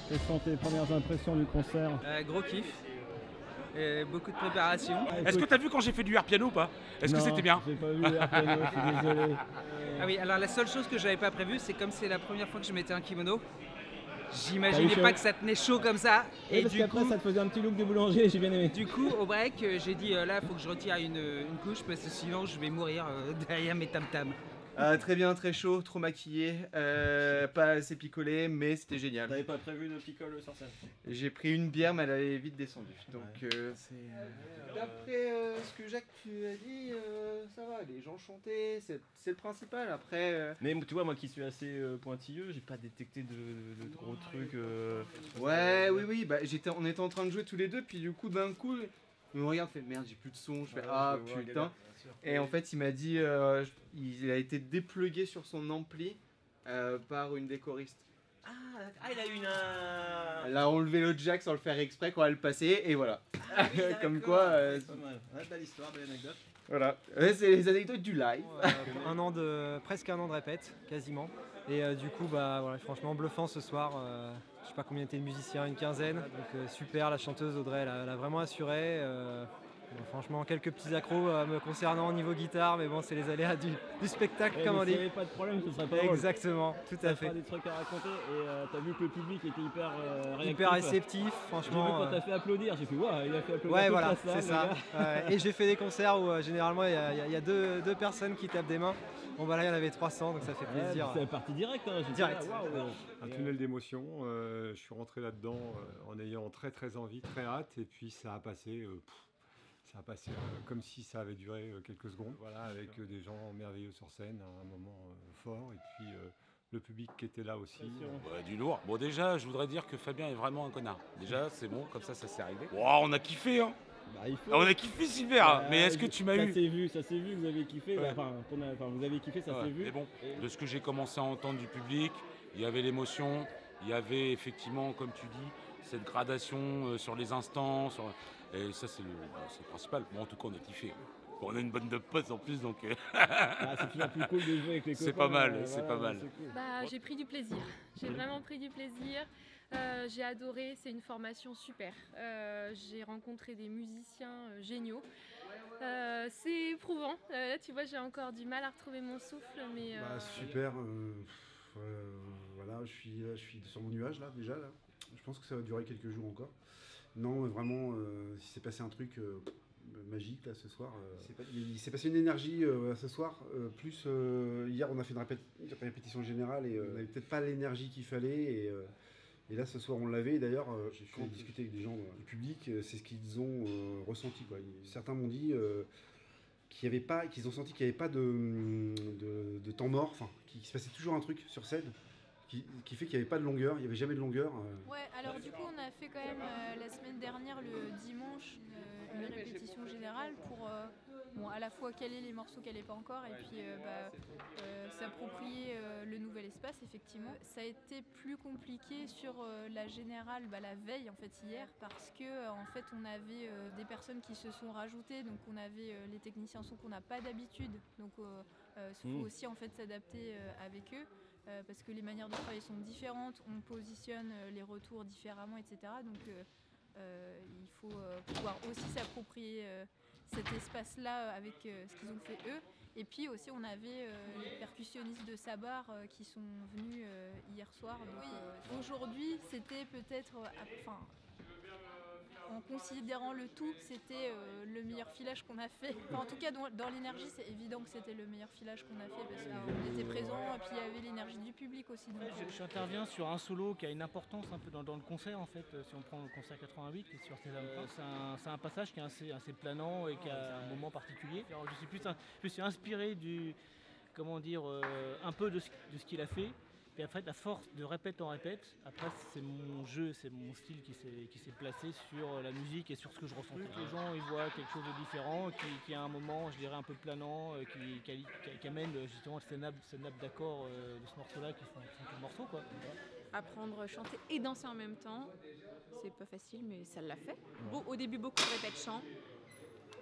Quelles sont tes premières impressions du concert? Gros kiff. Et beaucoup de préparation. Est-ce que t'as vu quand j'ai fait du air piano ou pas? Est-ce que c'était bien? J'ai pas vu le air piano, je suis désolé. Ah oui, alors la seule chose que j'avais pas prévue, c'est comme c'est la première fois que je mettais un kimono, j'imaginais pas que ça tenait chaud comme ça. Et parce qu'après ça te faisait un petit look de boulanger, j'ai bien aimé. Du coup, au break, j'ai dit là, il faut que je retire une couche parce que sinon je vais mourir derrière mes tam-tams. Très bien, très chaud, trop maquillé, pas assez picolé, mais c'était génial. T'avais pas prévu de picole sur scène? J'ai pris une bière, mais elle avait vite descendu. Donc d'après ce que Jacques tu as dit, ça va, les gens chantaient, c'est le principal. Après. Mais tu vois, moi qui suis assez pointilleux, j'ai pas détecté de gros trucs. Ouais, oui, bah on était en train de jouer tous les deux, puis du coup d'un coup, il me regarde, fait merde, j'ai plus de son, je fais ah putain. Et en fait, il m'a dit, il a été déplugué sur son ampli par une des choristes. Il a une. Elle a enlevé le jack sans le faire exprès quand elle passait, et voilà. Comme quoi. C'est pas mal. Ouais, belle histoire, belle anecdote. Voilà. C'est les anecdotes du live. Presque un an de répète, quasiment. Et du coup, bah, voilà, franchement, bluffant ce soir. Je sais pas combien étaient de musiciens, une quinzaine. Donc super, la chanteuse Audrey, elle a vraiment assuré. Bon, franchement, quelques petits accros me concernant au niveau guitare, mais bon, c'est les aléas du spectacle, comme on dit. S'il n'y avait pas de problème, ce serait pas drôle. Exactement, tout à fait. T'as des trucs à raconter et t'as vu que le public était hyper réceptif, franchement. J'ai vu quand t'as fait applaudir, j'ai fait waouh, il a fait applaudir. Ouais, toute voilà, la salle, c'est ça. Et j'ai fait des concerts où généralement il y a deux personnes qui tapent des mains. Bon, bah là, il y en avait 300, donc ça fait plaisir. C'est parti direct, hein. Direct. Un tunnel d'émotion. Je suis rentré là-dedans en ayant très envie, très hâte, et puis ça a passé. Ça a passé comme si ça avait duré quelques secondes, voilà, avec des gens merveilleux sur scène, un moment fort, et puis le public qui était là aussi. Ouais, du lourd. Bon, déjà, je voudrais dire que Fabien est vraiment un connard. Déjà, c'est bon, comme ça s'est arrivé. Wow, on a kiffé, hein. On a kiffé, Silver. Mais est-ce que tu m'as eu? Ça s'est vu, vous avez kiffé. Ouais. Enfin, vous avez kiffé, ça s'est vu. Mais bon, de ce que j'ai commencé à entendre du public, il y avait l'émotion, il y avait effectivement, comme tu dis, cette gradation sur les instants. Et ça, c'est le principal. Bon, en tout cas, on a kiffé. Bon, on a une bonne de potes en plus, donc. C'est toujours plus cool de jouer avec les copains. C'est pas mal, c'est pas mal. Cool. Bah, j'ai pris du plaisir. J'ai vraiment pris du plaisir. J'ai adoré. C'est une formation super. J'ai rencontré des musiciens géniaux. C'est éprouvant. Là, tu vois, j'ai encore du mal à retrouver mon souffle, mais. Super. Voilà, je suis sur mon nuage là déjà là. Je pense que ça va durer quelques jours encore. Non, vraiment, il s'est passé un truc magique là ce soir. Il s'est passé une énergie ce soir. Plus hier, on a fait une répétition générale et on n'avait peut-être pas l'énergie qu'il fallait. Et là, ce soir, on l'avait. D'ailleurs, j'ai discuté avec des gens du public. C'est ce qu'ils ont ressenti, quoi. Certains m'ont dit qu'ils ont senti qu'il n'y avait pas de temps mort, enfin, qu'il se passait toujours un truc sur scène. Qui fait qu'il n'y avait pas de longueur, il n'y avait jamais de longueur. Ouais, alors du coup on a fait quand même la semaine dernière le dimanche une répétition générale pour à la fois caler les morceaux qu'elle n'est pas encore et puis s'approprier le nouvel espace effectivement. Ça a été plus compliqué sur la générale la veille en fait hier parce que en fait on avait des personnes qui se sont rajoutées, donc on avait les techniciens son qu'on n'a pas d'habitude, donc il faut aussi en fait s'adapter avec eux. Parce que les manières de travailler sont différentes, on positionne les retours différemment, etc. Donc il faut pouvoir aussi s'approprier cet espace-là avec ce qu'ils ont fait eux. Et puis aussi on avait les percussionnistes de Sabar qui sont venus hier soir. Donc aujourd'hui c'était peut-être... en considérant le tout, c'était le meilleur filage qu'on a fait. Enfin, en tout cas, dans l'énergie, c'est évident que c'était le meilleur filage qu'on a fait parce qu'on était présents et puis il y avait l'énergie du public aussi. Donc, j'interviens sur un solo qui a une importance un peu dans le concert en fait. Si on prend le concert 88 et sur Sésame, c'est un passage qui est assez planant et qui a un moment particulier. Alors, je suis inspiré un peu de ce qu'il a fait. Et après, à force de répète en répète, après c'est mon jeu, c'est mon style qui s'est placé sur la musique et sur ce que je ressens. Les gens ils voient quelque chose de différent, qui a un moment, je dirais, un peu planant, qui amène justement ces nappes d'accords de ce morceau-là qui font tout le morceau, quoi. Apprendre, chanter et danser en même temps, c'est pas facile, mais ça l'a fait. Au début, beaucoup de répètes chant.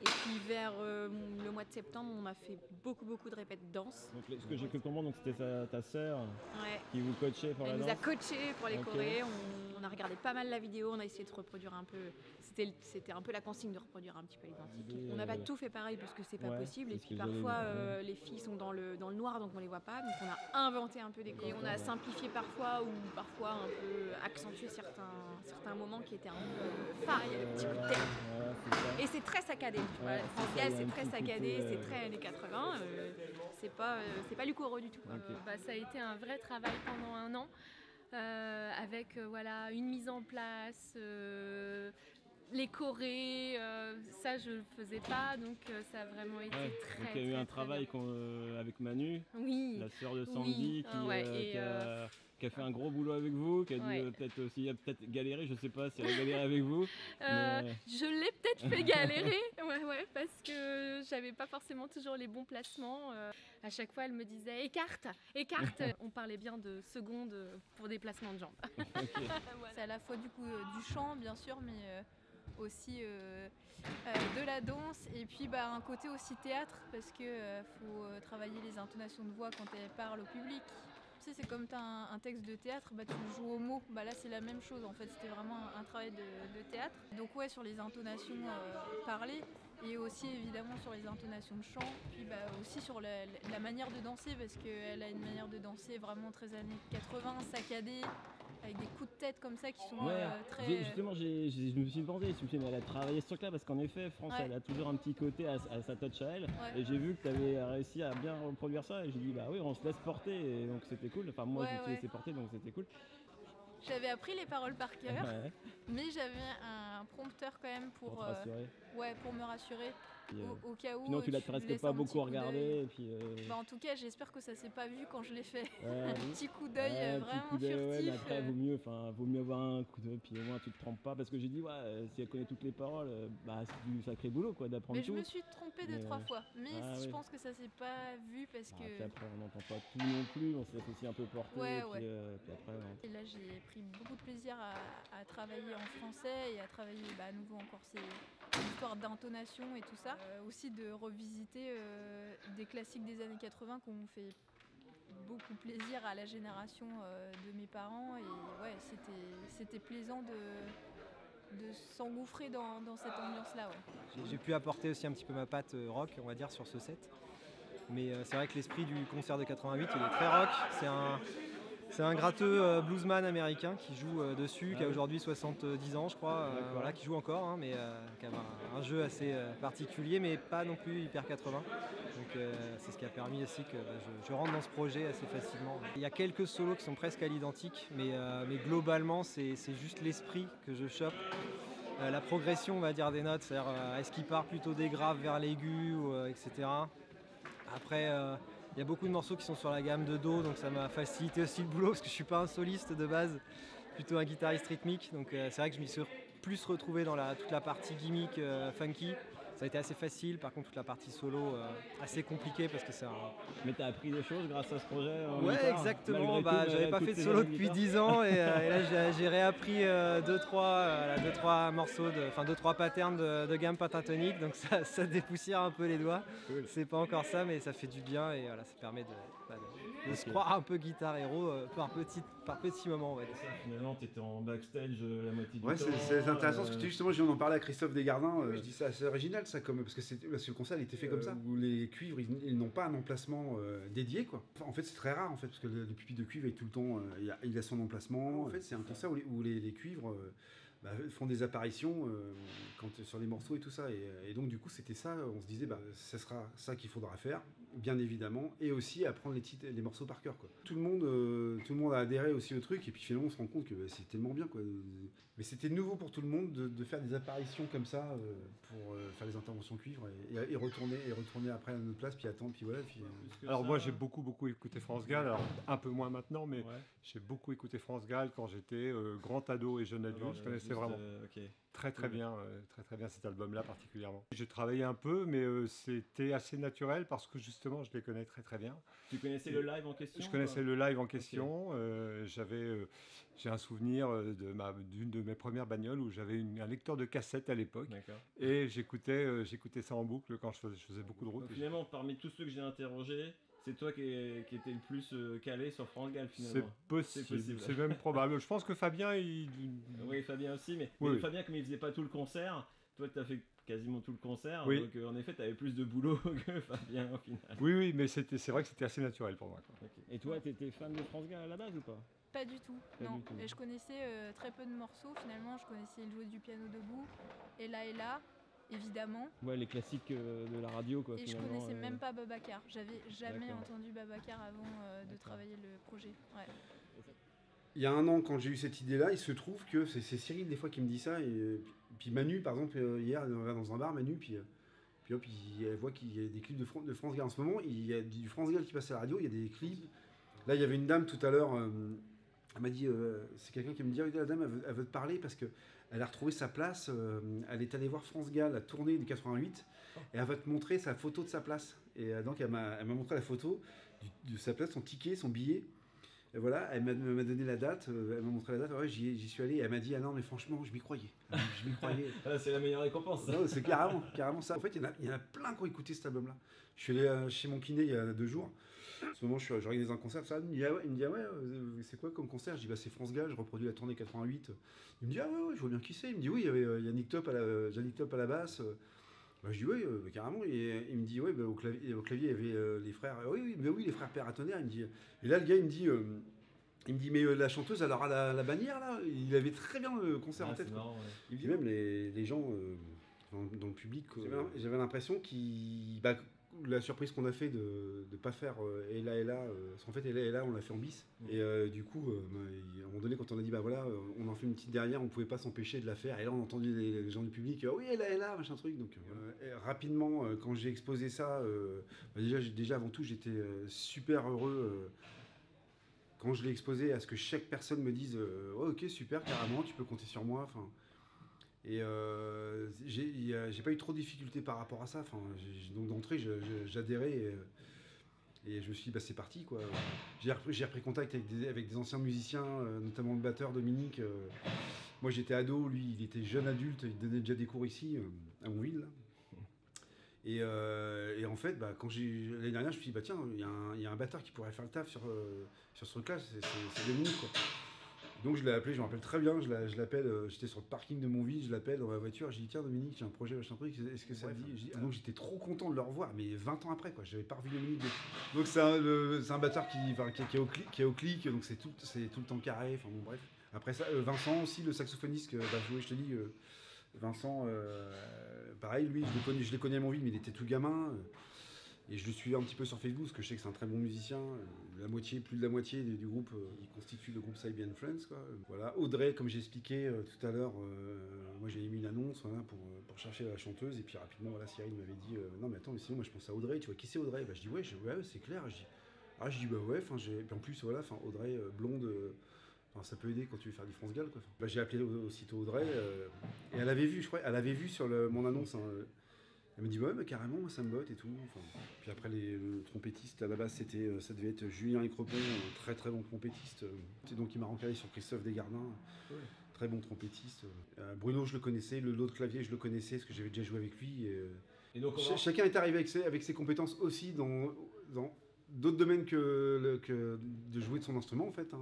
Et puis vers le mois de septembre, on a fait beaucoup de répètes danse. Donc, ce que j'ai cru comprendre, donc c'était ta sœur Ouais. qui vous coachait pour la Elle danse. nous a coachés pour les Ok. chorés. On a regardé pas mal la vidéo, on a essayé de reproduire un peu. C'était un peu la consigne de reproduire un petit peu l'identique. On n'a pas tout fait pareil parce que c'est pas Ouais, possible. c'est Et ce puis que j'allais parfois, dire, ouais. les filles sont dans le noir, donc on les voit pas. Donc on a inventé un peu des chorés. Et on a simplifié parfois ou parfois un peu accentué certains moments qui étaient un peu phares. Il y a le petit coup de tête. Ouais, c'est ça. Et c'est très saccadé. Tu vois. Ouais, France c'est ça, Gall, il y a c'est un très petit saccadé, côté, c'est très années 80. C'est pas Luco du tout. Ça a été un vrai travail pendant un an, avec voilà, une mise en place, les chorés, ça je le faisais pas, donc ça a vraiment été Ouais, très donc il y a eu un très travail avec Manu, Oui. la sœur de Sandy, Oui, ouais, qui a fait un gros boulot avec vous, qui a dû Ouais. peut-être galérer, je sais pas si elle a galéré avec vous. mais, Je l'ai peut-être fait galérer, ouais, parce que j'avais pas forcément toujours les bons placements. À chaque fois, elle me disait écarte. On parlait bien de secondes pour des placements de jambes. C'est à la fois du coup du chant bien sûr, mais aussi de la danse et puis un côté aussi théâtre parce que faut travailler les intonations de voix quand elle parle au public. Tu sais, c'est comme tu as un texte de théâtre, tu joues aux mots. Là, c'est la même chose. En fait, c'était vraiment un travail de théâtre. Donc, ouais, sur les intonations parlées et aussi évidemment sur les intonations de chant. Puis aussi sur la manière de danser parce qu'elle a une manière de danser vraiment très années 80, saccadée, avec des coups de tête comme ça qui sont Ouais, très. justement, je me suis demandé, je me suis dit, mais elle a travaillé ce truc-là parce qu'en effet, France, Ouais. elle a toujours un petit côté à sa touch à elle. Ouais. Et j'ai vu que tu avais réussi à bien reproduire ça. Et j'ai dit, bah oui, on se laisse porter. Et donc c'était cool. Enfin, moi, Ouais, je me suis ouais. laissé porter, donc c'était cool. J'avais appris les paroles par cœur, Ouais. mais j'avais un prompteur quand même Pour te rassurer. pour me rassurer Puis, au cas où. Sinon, tu l'as tu presque laisses pas un petit beaucoup coup regardé. d'œil. Et puis, En tout cas, j'espère que ça s'est pas vu quand je l'ai fait. Ouais, Un oui. petit coup d'œil Ouais, vraiment petit coup d'œil, furtif. ouais, mais après, vaut mieux avoir un coup d'œil, puis au moins tu te trompes pas. Parce que j'ai dit, si elle connaît toutes les paroles, c'est du sacré boulot quoi, d'apprendre Mais je tout. me suis trompée deux, Mais, trois fois. Mais je oui. pense que ça s'est pas vu parce que. Puis après, on n'entend pas tout non plus, on se laisse aussi un peu porter. Ouais, et puis, ouais. puis après, Et là, j'ai pris beaucoup de plaisir à travailler en français et à travailler à nouveau encore ces histoires d'intonation et tout ça. Aussi de revisiter des classiques des années 80 qui ont fait beaucoup plaisir à la génération de mes parents. Et ouais, c'était plaisant de s'engouffrer dans cette ambiance-là. Ouais. J'ai pu apporter aussi un petit peu ma patte rock, on va dire, sur ce set. Mais c'est vrai que l'esprit du concert de 88, il est très rock. C'est un gratteux bluesman américain qui joue dessus, qui a aujourd'hui 70 ans je crois, voilà, qui joue encore, hein, mais qui a un jeu assez particulier, mais pas non plus hyper 80. Donc c'est ce qui a permis aussi que je rentre dans ce projet assez facilement. Il y a quelques solos qui sont presque à l'identique, mais globalement c'est juste l'esprit que je chope. La progression, on va dire, des notes, c'est-à-dire est-ce qu'il part plutôt des graves vers l'aigu, etc. Après, il y a beaucoup de morceaux qui sont sur la gamme de Do, donc ça m'a facilité aussi le boulot parce que je suis pas un soliste de base, plutôt un guitariste rythmique. Donc c'est vrai que je m'y suis plus retrouvé dans toute la partie gimmick funky. Ça a été assez facile, par contre toute la partie solo assez compliquée parce que c'est un... Mais t'as appris des choses grâce à ce projet Ouais, guitare, exactement, malgré tout, j'avais pas toutes fait de ces solo années de depuis guitare. 10 ans et là j'ai réappris 2-3 morceaux, 2-3 patterns de gamme pentatonique, donc ça dépoussière un peu les doigts. Cool. C'est pas encore ça, mais ça fait du bien et voilà, ça permet de se croire un peu guitare héros par petits moments, on va dire. Finalement, t'étais en backstage la moitié du Ouais, temps. c'est intéressant ce que tu dis. Justement, je viens d'en parler à Christophe Desgardins. Je dis ça, c'est original ça, parce que le concert il était fait comme ça, où les cuivres ils n'ont pas un emplacement dédié quoi. Enfin, en fait, c'est très rare en fait, parce que le pupitre de cuivre est tout le temps, il a son emplacement. En fait, c'est un concert où les cuivres font des apparitions sur les morceaux et tout ça. Et donc, du coup, c'était ça. On se disait, ça sera ça qu'il faudra faire, bien évidemment, et aussi apprendre les morceaux par cœur, quoi. Tout le monde a adhéré aussi au truc, et puis finalement, on se rend compte que c'est tellement bien, quoi. Mais c'était nouveau pour tout le monde de faire des apparitions comme ça pour faire des interventions cuivre et retourner après à notre place, puis attendre, puis voilà. Alors moi j'ai beaucoup écouté France Gall, alors un peu moins maintenant, mais j'ai beaucoup écouté France Gall quand j'étais grand ado et jeune adulte. Je connaissais vraiment très bien cet album-là particulièrement. J'ai travaillé un peu, mais c'était assez naturel parce que justement justement, je les connais très très bien. Tu connaissais le live en question? Je connaissais le live en question. J'ai un souvenir d'une de mes premières bagnoles où j'avais un lecteur de cassette à l'époque. Et j'écoutais ça en boucle quand je faisais beaucoup de route. Donc, finalement, parmi tous ceux que j'ai interrogés, c'est toi qui étais le plus calé sur France Gall, finalement. C'est possible, c'est même probable. Je pense que Fabien, Oui, Fabien aussi, mais Oui. Fabien, comme il faisait pas tout le concert, toi tu as fait quasiment tout le concert, Oui. donc en effet tu avais plus de boulot que Fabien au final. Oui, mais c'est vrai que c'était assez naturel pour moi. Ok. Et toi, tu étais fan de France Gall à la base ou pas? Pas du tout, Pas non. du tout. Et je connaissais très peu de morceaux finalement. Je connaissais Il jouait du piano debout, et là, évidemment. Ouais, les classiques de la radio quoi. Et je finalement, connaissais même pas Babacar. J'avais jamais D'accord. entendu Babacar avant de travailler le projet. Ouais. Il y a un an, quand j'ai eu cette idée-là, il se trouve que c'est Cyril des fois qui me dit ça. Et puis Manu, par exemple, hier, on va dans un bar, Manu, puis hop, elle voit qu'il y a des clips de France Gall. En ce moment, il y a du France Gall qui passe à la radio, il y a des clips. Là, il y avait une dame tout à l'heure, elle m'a dit, c'est quelqu'un qui me dit, la dame, elle veut te parler parce qu'elle a retrouvé sa place, elle est allée voir France Gall, la tournée du 88, et elle va te montrer sa photo de sa place. Et donc, elle m'a montré la photo de sa place, son ticket, son billet. Et voilà, elle m'a donné la date, elle m'a montré la date, ouais, j'y suis allé, et elle m'a dit, ah non mais franchement, je m'y croyais. Je m'y croyais. C'est la meilleure récompense. Non, c'est carrément ça. En fait, il y en a plein qui ont écouté cet album-là. Je suis allé chez mon kiné il y a 2 jours. En ce moment, je organise un concert, ça. Il me dit, c'est quoi comme concert? Je dis, c'est France Gall, je reproduis la tournée 88. Il me dit, ouais, je vois bien qui c'est. Il me dit, oui, il y avait Yannick Top à la basse. Je dis, oui, carrément. Et il me dit, ouais, au clavier, il y avait les frères. Oui, les frères Perratonnerre. Il me dit, et là, le gars, il me dit, mais la chanteuse, elle aura la bannière, là. Il avait très bien le concert en tête. Marrant, ouais. Il me dit, même les gens dans le public, j'avais l'impression la surprise qu'on a fait de ne pas faire Ella, parce qu'en fait Ella, on l'a fait en bis. Et du coup, à un moment donné, quand on a dit on en fait une petite dernière, on ne pouvait pas s'empêcher de la faire. Et là, on a entendu les gens du public, oui, Ella, machin truc. Donc rapidement, quand j'ai exposé ça, déjà avant tout, j'étais super heureux. Quand je l'ai exposé, à ce que chaque personne me dise ok, super, carrément, tu peux compter sur moi. Et j'ai pas eu trop de difficultés par rapport à ça. Donc d'entrée, j'adhérais et je me suis dit, c'est parti, quoi. J'ai repris contact avec des anciens musiciens, notamment le batteur Dominique. Moi, j'étais ado, lui, il était jeune adulte, il donnait déjà des cours ici, à Montville. Et en fait, l'année dernière, je me suis dit, tiens, il y a un batteur qui pourrait faire le taf sur ce truc-là, c'est Dominique, quoi. Donc je l'ai appelé, je me rappelle très bien, je l'appelle, j'étais sur le parking de Montville, je l'appelle dans ma voiture, je dis, tiens Dominique, j'ai un projet, machin truc, est-ce que ça te dit? Donc j'étais trop content de le revoir, mais 20 ans après, quoi, j'avais pas revu Dominique depuis. Donc c'est un batteur qui est au clic, donc c'est tout le temps carré, enfin bon bref. Après ça, Vincent aussi, le saxophoniste que joué, je te dis, Vincent, pareil, lui, je l'ai connu à Montville, mais il était tout gamin. Et je le suivais un petit peu sur Facebook, parce que je sais que c'est un très bon musicien. Plus de la moitié du groupe, il constitue le groupe Sabian Friends, quoi. Voilà. Audrey, comme j'ai expliqué tout à l'heure, moi j'ai mis une annonce pour chercher la chanteuse. Et puis rapidement, Cyril m'avait dit non mais attends, mais sinon moi je pense à Audrey, tu vois qui c'est Audrey? Je dis ouais, c'est clair. Je dis ouais, puis en plus Audrey blonde. Ça peut aider quand tu veux faire du France Gall, quoi. J'ai appelé aussitôt Audrey et elle avait vu sur mon annonce. Elle me dit ouais, carrément, moi ça me botte et tout. Puis après le trompettiste à la base ça devait être Julien Écrepon, très très bon trompettiste. Donc il m'a rencalé sur Christophe Desgardins, très bon trompettiste. Bruno je le connaissais, l'autre clavier je le connaissais parce que j'avais déjà joué avec lui. Et donc chacun est arrivé avec ses compétences aussi dans d'autres domaines que de jouer de son instrument en fait.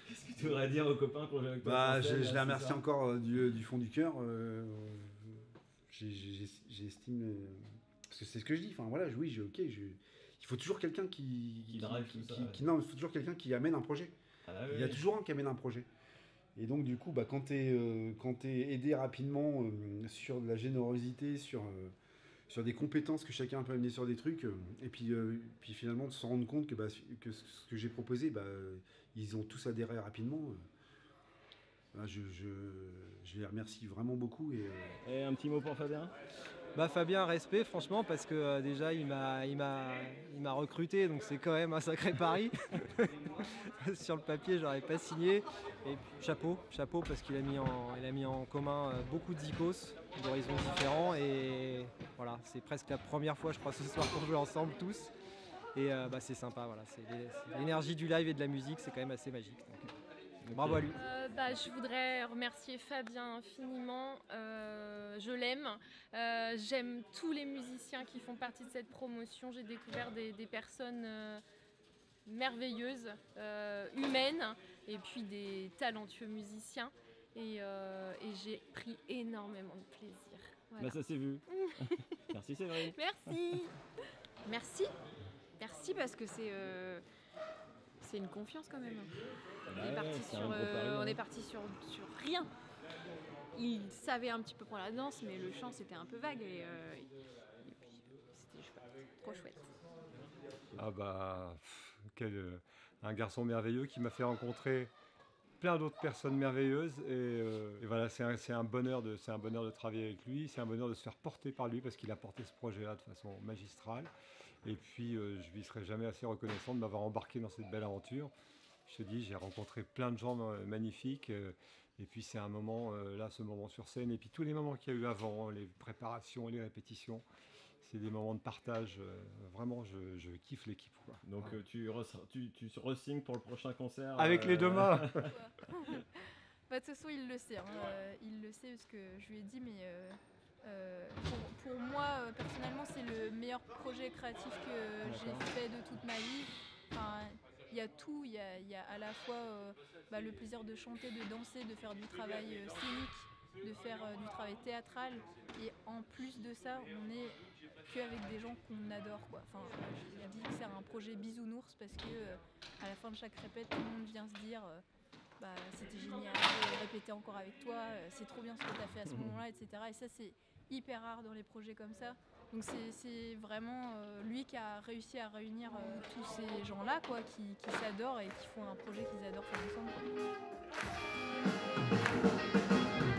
Qu'est-ce que tu voudrais dire aux copains qu'on joue avec toi? Je les remercie encore du fond du cœur. J'estime, parce que c'est ce que je dis, il faut toujours quelqu'un il faut toujours quelqu'un qui amène un projet. Il y a toujours un qui amène un projet. Et donc du coup, quand t'es aidé rapidement sur de la générosité, sur des compétences que chacun peut amener sur des trucs, et puis finalement de se rendre compte que ce que j'ai proposé, ils ont tous adhéré rapidement. Je les remercie vraiment beaucoup. Et un petit mot pour Fabien? Fabien, respect franchement, parce que déjà il m'a recruté, donc c'est quand même un sacré pari. Sur le papier, j'aurais pas signé. Et puis chapeau parce qu'il a mis en commun beaucoup d'icos d'horizons différents, et voilà, c'est presque la première fois je crois ce soir qu'on joue ensemble tous. Et c'est sympa, voilà. C'est l'énergie du live et de la musique, c'est quand même assez magique. Donc, bravo à lui. Je voudrais remercier Fabien infiniment. Je l'aime. J'aime tous les musiciens qui font partie de cette promotion. J'ai découvert des personnes merveilleuses, humaines, et puis des talentueux musiciens. Et j'ai pris énormément de plaisir. Voilà. Ça s'est vu. Merci Séverine. Merci. Merci parce que c'est une confiance quand même. On est parti sur rien. Il savait un petit peu pour la danse, mais le chant c'était un peu vague et puis c'était chouette, trop chouette. Un garçon merveilleux qui m'a fait rencontrer plein d'autres personnes merveilleuses et voilà, c'est un bonheur de travailler avec lui, c'est un bonheur de se faire porter par lui parce qu'il a porté ce projet-là de façon magistrale. Et puis je lui serai jamais assez reconnaissant de m'avoir embarqué dans cette belle aventure. Je te dis, j'ai rencontré plein de gens magnifiques et puis c'est un moment ce moment sur scène et puis tous les moments qu'il y a eu avant, les préparations et les répétitions. C'est des moments de partage, vraiment je kiffe l'équipe, quoi. Donc tu re-signes pour le prochain concert avec les deux mains. De toute façon il le sait, il le sait parce que je lui ai dit mais pour moi personnellement c'est le meilleur projet créatif que j'ai fait de toute ma vie. Enfin, il y a tout, il y a à la fois le plaisir de chanter, de danser, de faire du travail scénique, de faire du travail théâtral et en plus de ça on est qu'avec des gens qu'on adore, quoi. Enfin, je dis que c'est un projet bisounours parce que à la fin de chaque répète tout le monde vient se dire c'était génial de répéter encore avec toi, c'est trop bien ce que tu as fait à ce moment-là, etc. Et ça c'est hyper rare dans les projets comme ça. Donc c'est vraiment lui qui a réussi à réunir tous ces gens-là, quoi, qui s'adorent et qui font un projet qu'ils adorent faire ensemble, quoi.